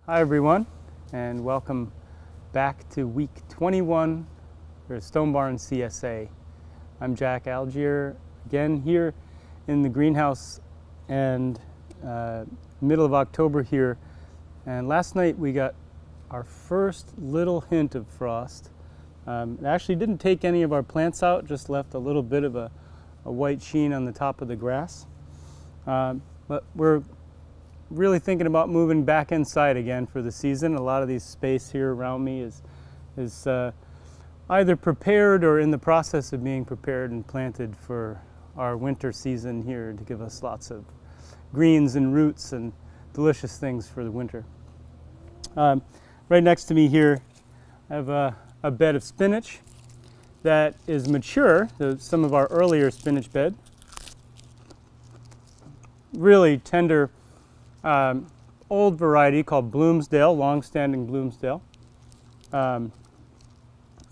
Hi everyone, and welcome back to week 21 for Stone Barn CSA. I'm Jack Algiere, again here in the greenhouse, and middle of October here. And last night we got our first little hint of frost. It actually didn't take any of our plants out, just left a little bit of a white sheen on the top of the grass. But we're really thinking about moving back inside again for the season. A lot of these space here around me is either prepared or in the process of being prepared and planted for our winter season here to give us lots of greens and roots and delicious things for the winter. Right next to me here I have a bed of spinach that is mature, some of our earlier spinach bed. Really tender old variety called Bloomsdale, long-standing Bloomsdale. A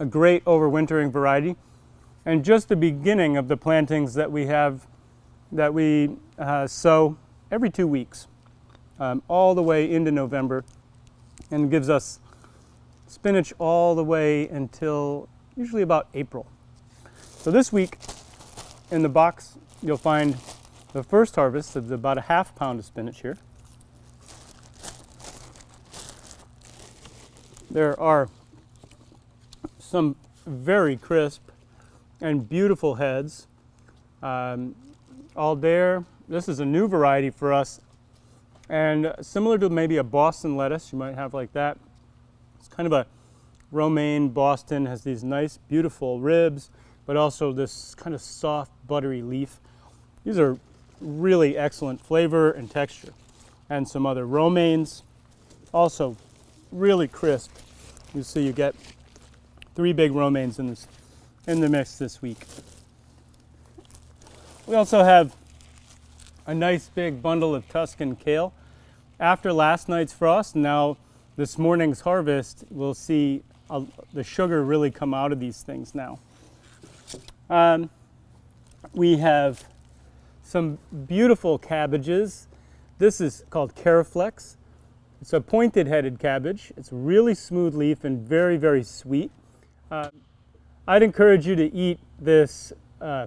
great overwintering variety, and just the beginning of the plantings that we have that we sow every 2 weeks, all the way into November, and gives us spinach all the way until usually about April. So this week in the box you'll find the first harvest of about a ½ pound of spinach here. There are some very crisp and beautiful heads. Algiere, this is a new variety for us, and similar to maybe a Boston lettuce you might have like that. It's kind of a romaine Boston, has these nice beautiful ribs, but also this kind of soft buttery leaf. These are really excellent flavor and texture. And some other romaines, also really crisp. You see you get 3 big romaines in the mix this week. We also have a nice big bundle of Tuscan kale. After last night's frost, now this morning's harvest, we'll see the sugar really come out of these things now. We have some beautiful cabbages. This is called Caraflex. It's a pointed-headed cabbage. It's really smooth leaf and very, very sweet. I'd encourage you to eat this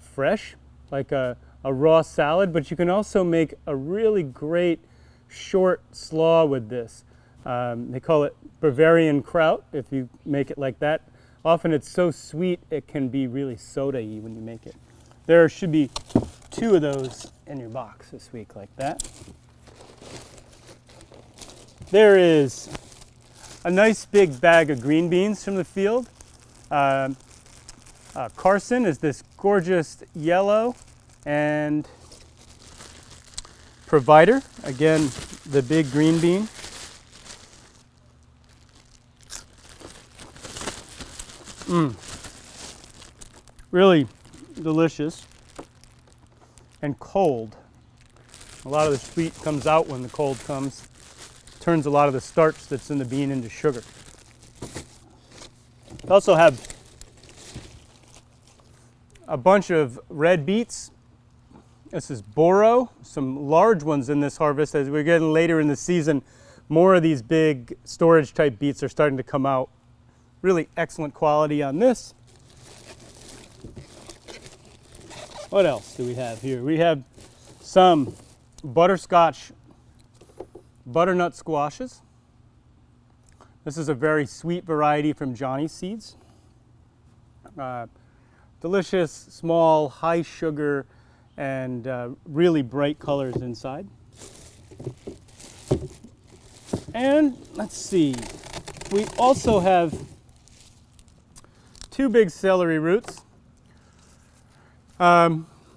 fresh, like a raw salad, but you can also make a really great short slaw with this. They call it Bavarian kraut if you make it like that. Often it's so sweet it can be really soda-y when you make it. There should be 2 of those in your box this week like that. There is a nice big bag of green beans from the field. Carson is this gorgeous yellow, and Provider, again, the big green bean. Really delicious and cold. A lot of the sweet comes out when the cold comes. Turns a lot of the starch that's in the bean into sugar. We also have a bunch of red beets. This is Boro, some large ones in this harvest. As we're getting later in the season, more of these big storage type beets are starting to come out. Really excellent quality on this. What else do we have here? We have some butterscotch butternut squashes. This is a very sweet variety from Johnny Seeds. Delicious, small, high sugar, and really bright colors inside. And let's see, we also have 2 big celery roots.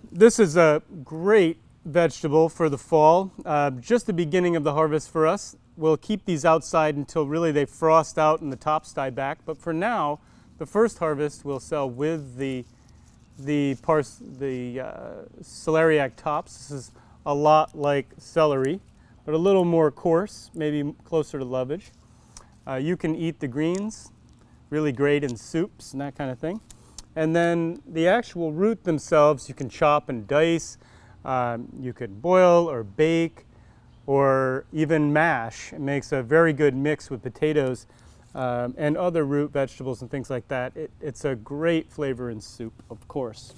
This is a great vegetable for the fall. Just the beginning of the harvest for us. We'll keep these outside until really they frost out and the tops die back. But for now, the first harvest we'll sell with the celeriac tops. This is a lot like celery, but a little more coarse, maybe closer to lovage. You can eat the greens, really great in soups and that kind of thing. And then the actual root themselves you can chop and dice. You could boil or bake. or even mash. It makes a very good mix with potatoes and other root vegetables and things like that. It's a great flavor in soup, of course.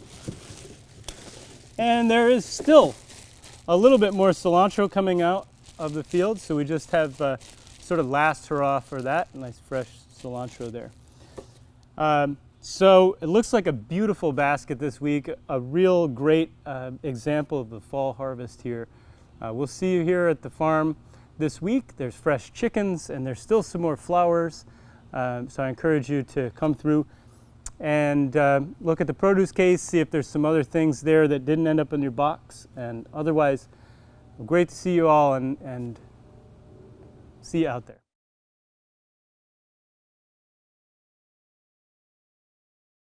And there is still a little bit more cilantro coming out of the field, so we just have sort of last hurrah for that. Nice fresh cilantro there. So it looks like a beautiful basket this week, a real great example of the fall harvest here. We'll see you here at the farm this week. There's fresh chickens and there's still some more flowers. So I encourage you to come through and look at the produce case, see if there's some other things there that didn't end up in your box. And otherwise, great to see you all and see you out there.